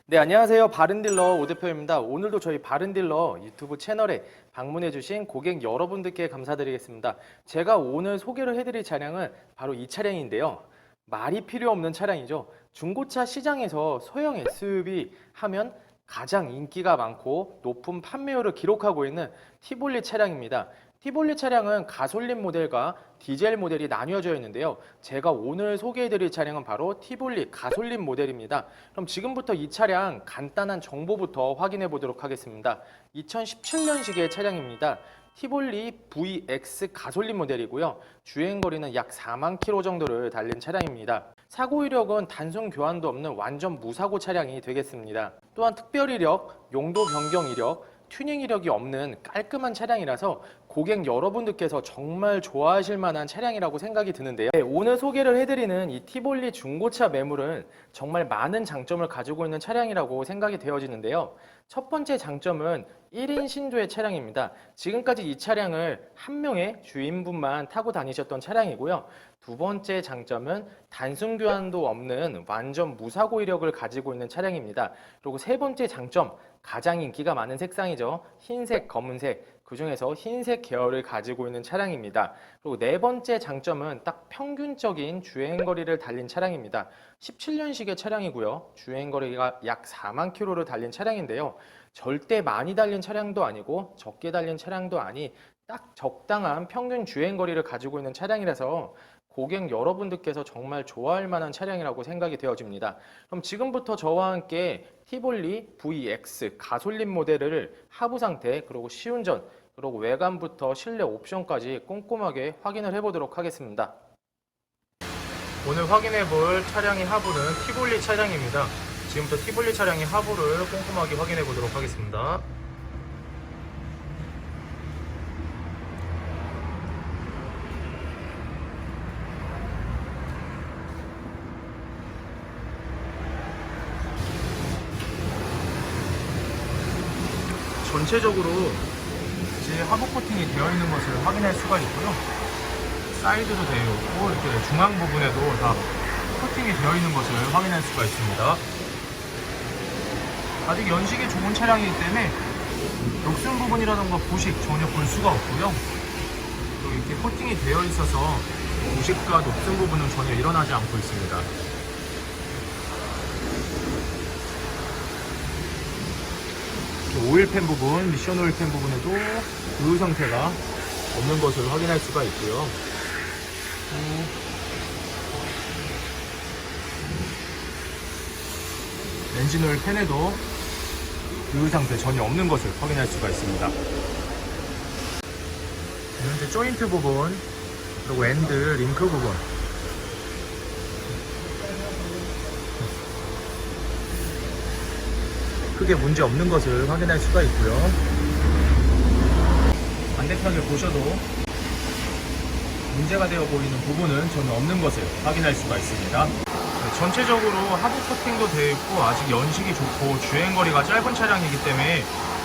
네, 안녕하세요. 바른딜러 오대표입니다. 오늘도 저희 바른딜러 유튜브 채널에 방문해주신 고객 여러분들께 감사드리겠습니다. 제가 오늘 소개를 해드릴 차량은 바로 이 차량인데요. 말이 필요 없는 차량이죠. 중고차 시장에서 소형 SUV 하면 가장 인기가 많고 높은 판매율을 기록하고 있는 티볼리 차량입니다. 티볼리 차량은 가솔린 모델과 디젤 모델이 나뉘어져 있는데요. 제가 오늘 소개해드릴 차량은 바로 티볼리 가솔린 모델입니다. 그럼 지금부터 이 차량 간단한 정보부터 확인해 보도록 하겠습니다. 2017년식의 차량입니다. 티볼리 VX 가솔린 모델이고요. 주행거리는 약 4만 킬로 정도를 달린 차량입니다. 사고 이력은 단순 교환도 없는 완전 무사고 차량이 되겠습니다. 또한 특별 이력, 용도 변경 이력, 튜닝 이력이 없는 깔끔한 차량이라서 고객 여러분들께서 정말 좋아하실 만한 차량이라고 생각이 드는데요. 네, 오늘 소개를 해드리는 이 티볼리 중고차 매물은 정말 많은 장점을 가지고 있는 차량이라고 생각이 되어지는데요. 첫 번째 장점은 1인 신도의 차량입니다. 지금까지 이 차량을 한 명의 주인분만 타고 다니셨던 차량이고요. 두 번째 장점은 단순 교환도 없는 완전 무사고 이력을 가지고 있는 차량입니다. 그리고 세 번째 장점, 가장 인기가 많은 색상이죠. 흰색, 검은색, 그 중에서 흰색 계열을 가지고 있는 차량입니다. 그리고 네 번째 장점은 딱 평균적인 주행거리를 달린 차량입니다. 17년식의 차량이고요. 주행거리가 약 4만 킬로를 달린 차량인데요. 절대 많이 달린 차량도 아니고 적게 달린 차량도 아니 딱 적당한 평균 주행거리를 가지고 있는 차량이라서 고객 여러분들께서 정말 좋아할 만한 차량이라고 생각이 되어집니다. 그럼 지금부터 저와 함께 티볼리 VX 가솔린 모델을 하부 상태 그리고 시운전 그리고 외관부터 실내 옵션까지 꼼꼼하게 확인을 해보도록 하겠습니다. 오늘 확인해 볼 차량의 하부는 티볼리 차량입니다. 지금부터 티볼리 차량의 하부를 꼼꼼하게 확인해 보도록 하겠습니다. 전체적으로 이제 하부 코팅이 되어 있는 것을 확인할 수가 있고요. 사이드도 되어 있고 이렇게 중앙 부분에도 다 코팅이 되어 있는 것을 확인할 수가 있습니다. 아직 연식이 좋은 차량이기 때문에 녹슨 부분이라던가 부식 전혀 볼 수가 없고요. 또 이렇게 코팅이 되어 있어서 부식과 녹슨 부분은 전혀 일어나지 않고 있습니다. 오일팬 부분, 미션 오일팬 부분에도 그 상태가 없는 것을 확인할 수가 있고요. 엔진 오일 팬에도 그 상태 전혀 없는 것을 확인할 수가 있습니다. 현재 조인트 부분, 그리고 엔드, 링크 부분, 크게 문제 없는 것을 확인할 수가 있고요. 반대편을 보셔도 문제가 되어 보이는 부분은 전혀 없는 것을 확인할 수가 있습니다. 전체적으로 하부 코팅도 되어 있고 아직 연식이 좋고 주행거리가 짧은 차량이기 때문에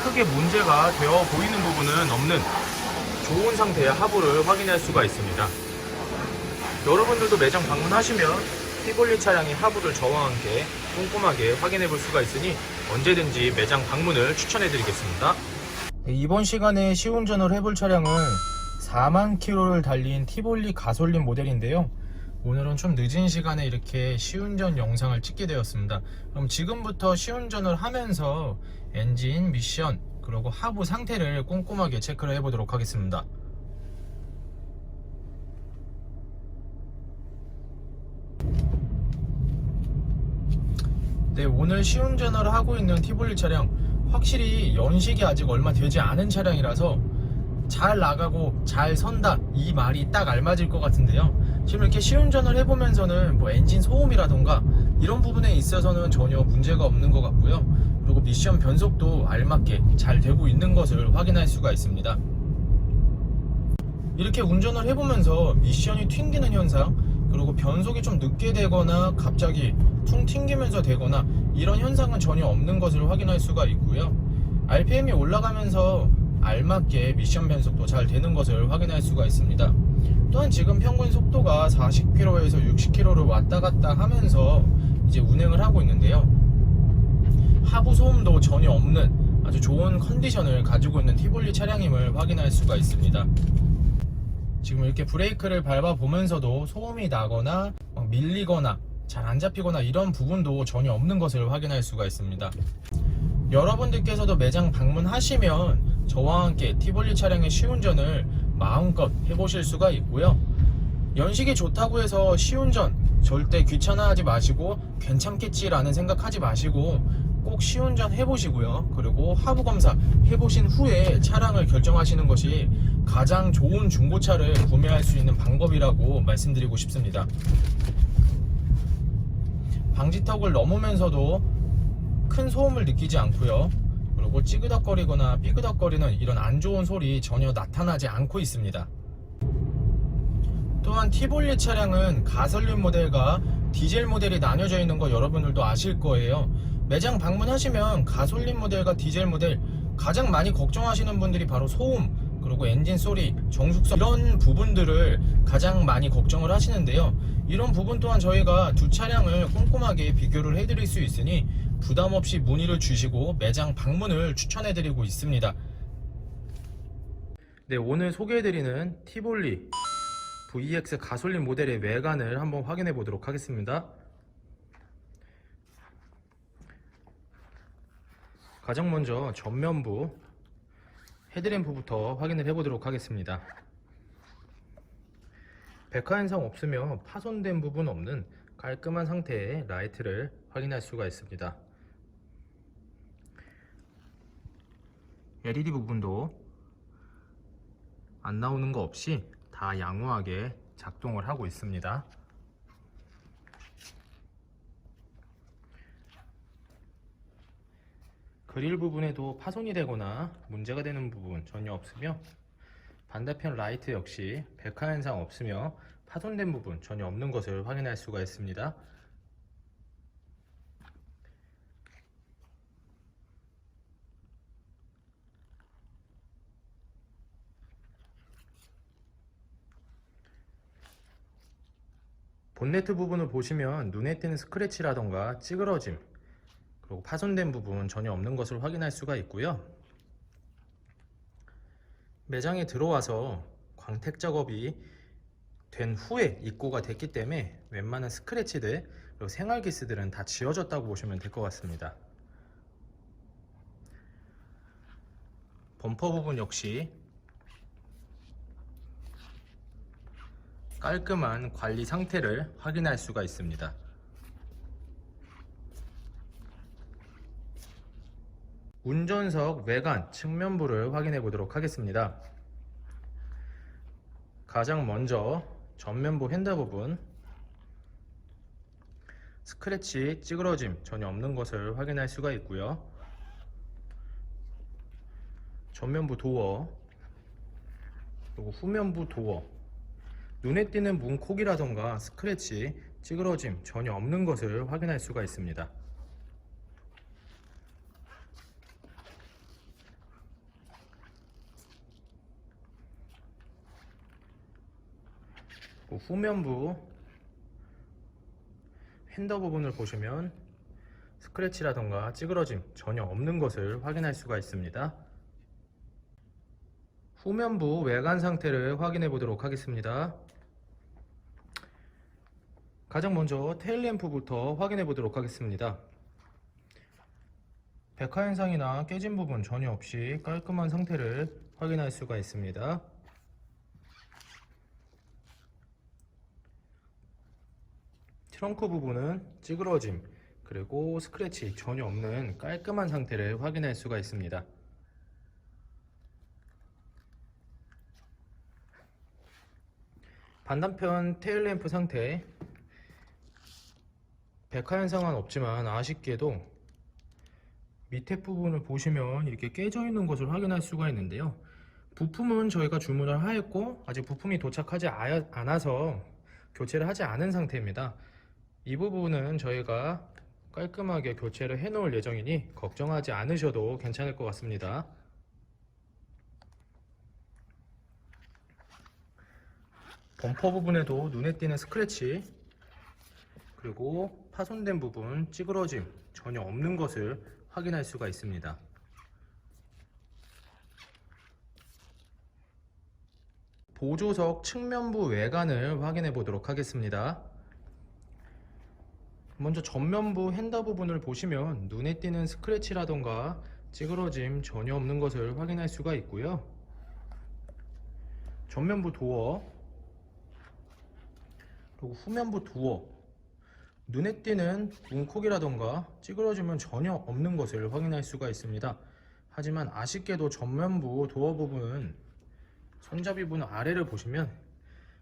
크게 문제가 되어 보이는 부분은 없는 좋은 상태의 하부를 확인할 수가 있습니다. 여러분들도 매장 방문하시면 티볼리 차량의 하부를 저와 함께 꼼꼼하게 확인해 볼 수가 있으니 언제든지 매장 방문을 추천해 드리겠습니다. 이번 시간에 시운전을 해볼 차량은 4만 킬로를 달린 티볼리 가솔린 모델인데요. 오늘은 좀 늦은 시간에 이렇게 시운전 영상을 찍게 되었습니다. 그럼 지금부터 시운전을 하면서 엔진, 미션, 그리고 하부 상태를 꼼꼼하게 체크를 해보도록 하겠습니다. 네, 오늘 시운전을 하고 있는 티볼리 차량 확실히 연식이 아직 얼마 되지 않은 차량이라서 잘 나가고 잘 선다 이 말이 딱 알맞을 것 같은데요. 지금 이렇게 시운전을 해보면서는 뭐 엔진 소음이라던가 이런 부분에 있어서는 전혀 문제가 없는 것 같고요. 그리고 미션 변속도 알맞게 잘 되고 있는 것을 확인할 수가 있습니다. 이렇게 운전을 해보면서 미션이 튕기는 현상, 그리고 변속이 좀 늦게 되거나 갑자기 퉁 튕기면서 되거나 이런 현상은 전혀 없는 것을 확인할 수가 있고요. RPM이 올라가면서 알맞게 미션 변속도 잘 되는 것을 확인할 수가 있습니다. 또한 지금 평균 속도가 40km에서 60km를 왔다 갔다 하면서 이제 운행을 하고 있는데요. 하부 소음도 전혀 없는 아주 좋은 컨디션을 가지고 있는 티볼리 차량임을 확인할 수가 있습니다. 지금 이렇게 브레이크를 밟아 보면서도 소음이 나거나 밀리거나 잘 안 잡히거나 이런 부분도 전혀 없는 것을 확인할 수가 있습니다. 여러분들께서도 매장 방문하시면 저와 함께 티볼리 차량의 시운전을 마음껏 해보실 수가 있고요. 연식이 좋다고 해서 시운전 절대 귀찮아하지 마시고 괜찮겠지라는 생각하지 마시고 꼭 시운전 해보시고요. 그리고 하부 검사 해보신 후에 차량을 결정하시는 것이 가장 좋은 중고차를 구매할 수 있는 방법이라고 말씀드리고 싶습니다. 방지턱을 넘으면서도 큰 소음을 느끼지 않고요. 그리고 찌그덕거리거나 삐그덕거리는 이런 안 좋은 소리 전혀 나타나지 않고 있습니다. 또한 티볼리 차량은 가솔린 모델과 디젤 모델이 나뉘어져 있는 거 여러분들도 아실 거예요. 매장 방문하시면 가솔린 모델과 디젤 모델 가장 많이 걱정하시는 분들이 바로 소음, 그리고 엔진 소리, 정숙성 이런 부분들을 가장 많이 걱정을 하시는데요. 이런 부분 또한 저희가 두 차량을 꼼꼼하게 비교를 해드릴 수 있으니 부담없이 문의를 주시고 매장 방문을 추천해드리고 있습니다. 네, 오늘 소개해드리는 티볼리 VX 가솔린 모델의 외관을 한번 확인해 보도록 하겠습니다. 가장 먼저 전면부 헤드램프부터 확인을 해 보도록 하겠습니다. 백화 현상 없으며 파손된 부분 없는 깔끔한 상태의 라이트를 확인할 수가 있습니다. LED 부분도 안 나오는 거 없이 다 양호하게 작동을 하고 있습니다. 그릴 부분에도 파손이 되거나 문제가 되는 부분 전혀 없으며 반대편 라이트 역시 백화 현상 없으며 파손된 부분 전혀 없는 것을 확인할 수가 있습니다. 본네트 부분을 보시면 눈에 띄는 스크래치라던가 찌그러짐 그리고 파손된 부분 전혀 없는 것을 확인할 수가 있고요. 매장에 들어와서 광택 작업이 된 후에 입고가 됐기 때문에 웬만한 스크래치들 그리고 생활기스들은 다 지워졌다고 보시면 될 것 같습니다. 범퍼 부분 역시 깔끔한 관리 상태를 확인할 수가 있습니다. 운전석 외관 측면부를 확인해 보도록 하겠습니다. 가장 먼저 전면부 핸들 부분 스크래치, 찌그러짐 전혀 없는 것을 확인할 수가 있고요. 전면부 도어 그리고 후면부 도어 눈에 띄는 문콕이라던가 스크래치, 찌그러짐 전혀 없는 것을 확인할 수가 있습니다. 후면부 핸더 부분을 보시면 스크래치라던가 찌그러짐 전혀 없는 것을 확인할 수가 있습니다. 후면부 외관 상태를 확인해 보도록 하겠습니다. 가장 먼저 테일램프부터 확인해 보도록 하겠습니다. 백화 현상이나 깨진 부분 전혀 없이 깔끔한 상태를 확인할 수가 있습니다. 트렁크 부분은 찌그러짐 그리고 스크래치 전혀 없는 깔끔한 상태를 확인할 수가 있습니다. 반대편 테일램프 상태 백화 현상은 없지만 아쉽게도 밑에 부분을 보시면 이렇게 깨져 있는 것을 확인할 수가 있는데요. 부품은 저희가 주문을 하였고 아직 부품이 도착하지 않아서 교체를 하지 않은 상태입니다. 이 부분은 저희가 깔끔하게 교체를 해 놓을 예정이니 걱정하지 않으셔도 괜찮을 것 같습니다. 범퍼 부분에도 눈에 띄는 스크래치 그리고 파손된 부분 찌그러짐 전혀 없는 것을 확인할 수가 있습니다. 보조석 측면부 외관을 확인해 보도록 하겠습니다. 먼저 전면부 핸더 부분을 보시면 눈에 띄는 스크래치라던가 찌그러짐 전혀 없는 것을 확인할 수가 있고요. 전면부 도어 그리고 후면부 도어, 눈에 띄는 문콕이라던가 찌그러짐은 전혀 없는 것을 확인할 수가 있습니다. 하지만 아쉽게도 전면부 도어 부분 손잡이 부분 아래를 보시면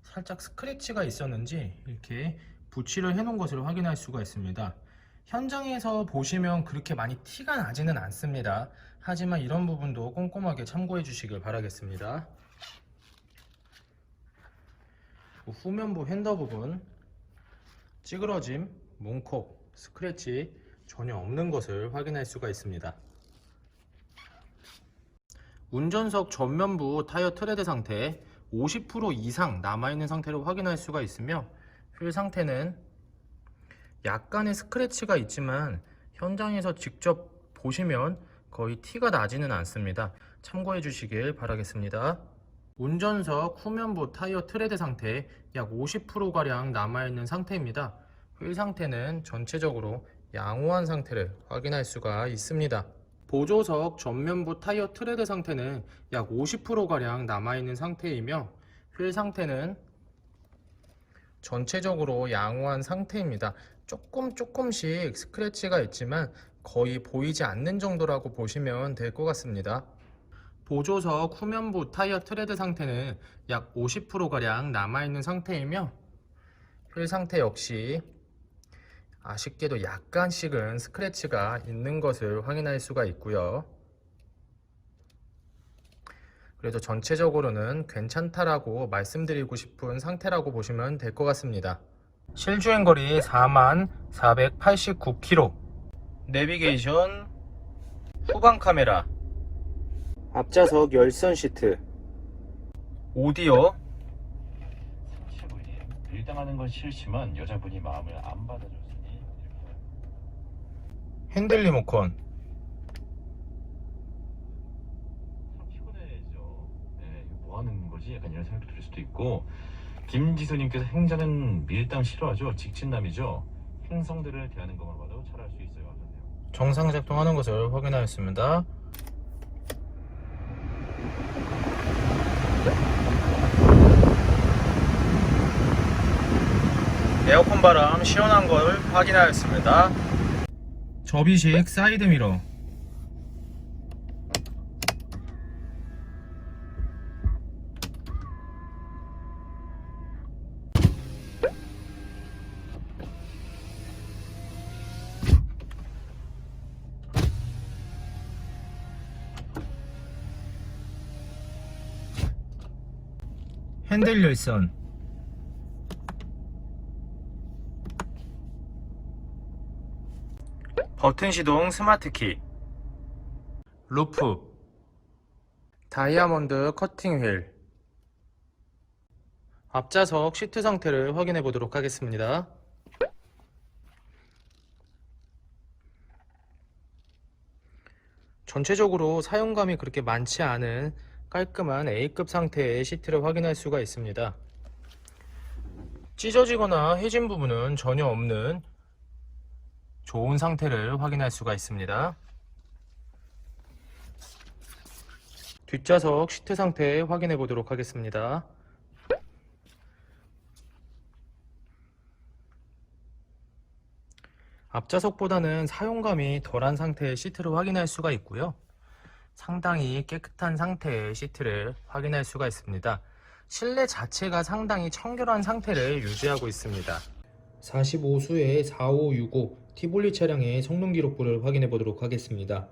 살짝 스크래치가 있었는지 이렇게 붙이를 해 놓은 것을 확인할 수가 있습니다. 현장에서 보시면 그렇게 많이 티가 나지는 않습니다. 하지만 이런 부분도 꼼꼼하게 참고해 주시길 바라겠습니다. 후면부 핸더 부분 찌그러짐, 문콕, 스크래치 전혀 없는 것을 확인할 수가 있습니다. 운전석 전면부 타이어 트레드 상태 50% 이상 남아있는 상태로 확인할 수가 있으며, 휠 상태는 약간의 스크래치가 있지만 현장에서 직접 보시면 거의 티가 나지는 않습니다. 참고해 주시길 바라겠습니다. 운전석 후면부 타이어 트레드 상태 약 50%가량 남아있는 상태입니다. 휠 상태는 전체적으로 양호한 상태를 확인할 수가 있습니다. 보조석 전면부 타이어 트레드 상태는 약 50%가량 남아있는 상태이며, 휠 상태는 전체적으로 양호한 상태입니다. 조금씩 스크래치가 있지만 거의 보이지 않는 정도라고 보시면 될 것 같습니다. 보조석 후면부 타이어 트레드 상태는 약 50%가량 남아있는 상태이며, 휠 상태 역시 아쉽게도 약간씩은 스크래치가 있는 것을 확인할 수가 있고요. 그래도 전체적으로는 괜찮다라고 말씀드리고 싶은 상태라고 보시면 될 것 같습니다. 실주행거리 4489km, 내비게이션, 후방 카메라, 앞좌석 열선 시트, 오디오. 상시부인이 밀당하는 건 싫지만 여자분이 마음을 안 받아줬으니 핸들 리모컨, 참 피곤해져. 네, 이거 뭐 하는 거지? 약간 이런 생각도 들 수도 있고. 김지수님께서 행자는 밀당 싫어하죠. 직진남이죠. 행성들을 대하는 것만 봐도 잘할 수 있어요 하셨네요. 정상 작동하는 것을 확인하였습니다. 에어컨 바람 시원한 걸 확인하였습니다. 접이식 사이드 미러, 핸들 열선, 버튼 시동 스마트 키, 루프, 다이아몬드 커팅 휠. 앞좌석 시트 상태를 확인해 보도록 하겠습니다. 전체적으로 사용감이 그렇게 많지 않은 깔끔한 A급 상태의 시트를 확인할 수가 있습니다. 찢어지거나 해진 부분은 전혀 없는 좋은 상태를 확인할 수가 있습니다. 뒷좌석 시트 상태 확인해 보도록 하겠습니다. 앞좌석보다는 사용감이 덜한 상태의 시트를 확인할 수가 있고요. 상당히 깨끗한 상태의 시트를 확인할 수가 있습니다. 실내 자체가 상당히 청결한 상태를 유지하고 있습니다. 45수의 4565 티볼리 차량의 성능 기록부를 확인해 보도록 하겠습니다.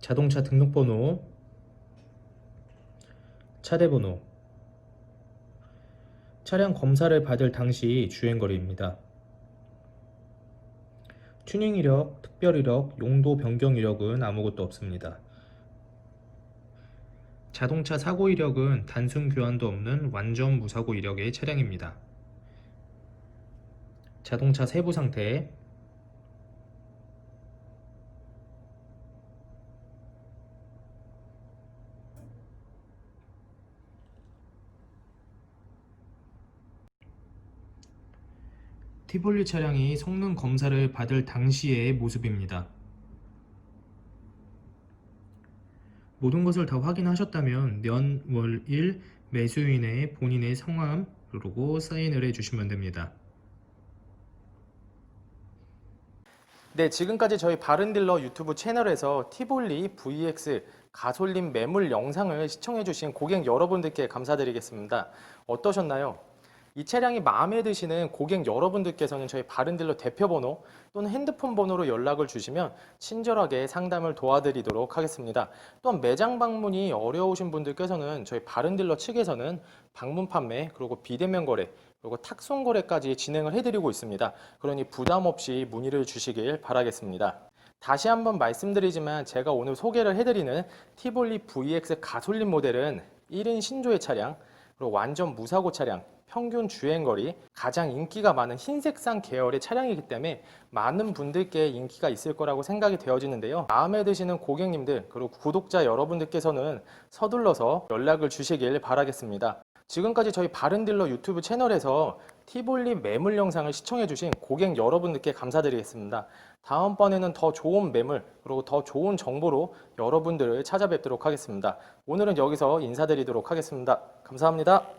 자동차 등록번호, 차대번호, 차량 검사를 받을 당시 주행거리입니다. 튜닝 이력, 특별 이력, 용도 변경 이력은 아무것도 없습니다. 자동차 사고 이력은 단순 교환도 없는 완전 무사고 이력의 차량입니다. 자동차 세부 상태, 티볼리 차량이 성능 검사를 받을 당시의 모습입니다. 모든 것을 다 확인하셨다면 년, 월, 일 매수인의 본인의 성함 그리고 사인을 해주시면 됩니다. 네, 지금까지 저희 바른딜러 유튜브 채널에서 티볼리 VX 가솔린 매물 영상을 시청해주신 고객 여러분들께 감사드리겠습니다. 어떠셨나요? 이 차량이 마음에 드시는 고객 여러분들께서는 저희 바른딜러 대표번호 또는 핸드폰 번호로 연락을 주시면 친절하게 상담을 도와드리도록 하겠습니다. 또한 매장 방문이 어려우신 분들께서는 저희 바른딜러 측에서는 방문 판매 그리고 비대면 거래 그리고 탁송 거래까지 진행을 해드리고 있습니다. 그러니 부담 없이 문의를 주시길 바라겠습니다. 다시 한번 말씀드리지만 제가 오늘 소개를 해드리는 티볼리 VX 가솔린 모델은 1인 신조의 차량 그리고 완전 무사고 차량 평균 주행거리, 가장 인기가 많은 흰색상 계열의 차량이기 때문에 많은 분들께 인기가 있을 거라고 생각이 되어지는데요. 마음에 드시는 고객님들 그리고 구독자 여러분들께서는 서둘러서 연락을 주시길 바라겠습니다. 지금까지 저희 바른딜러 유튜브 채널에서 티볼리 매물 영상을 시청해주신 고객 여러분들께 감사드리겠습니다. 다음번에는 더 좋은 매물 그리고 더 좋은 정보로 여러분들을 찾아뵙도록 하겠습니다. 오늘은 여기서 인사드리도록 하겠습니다. 감사합니다.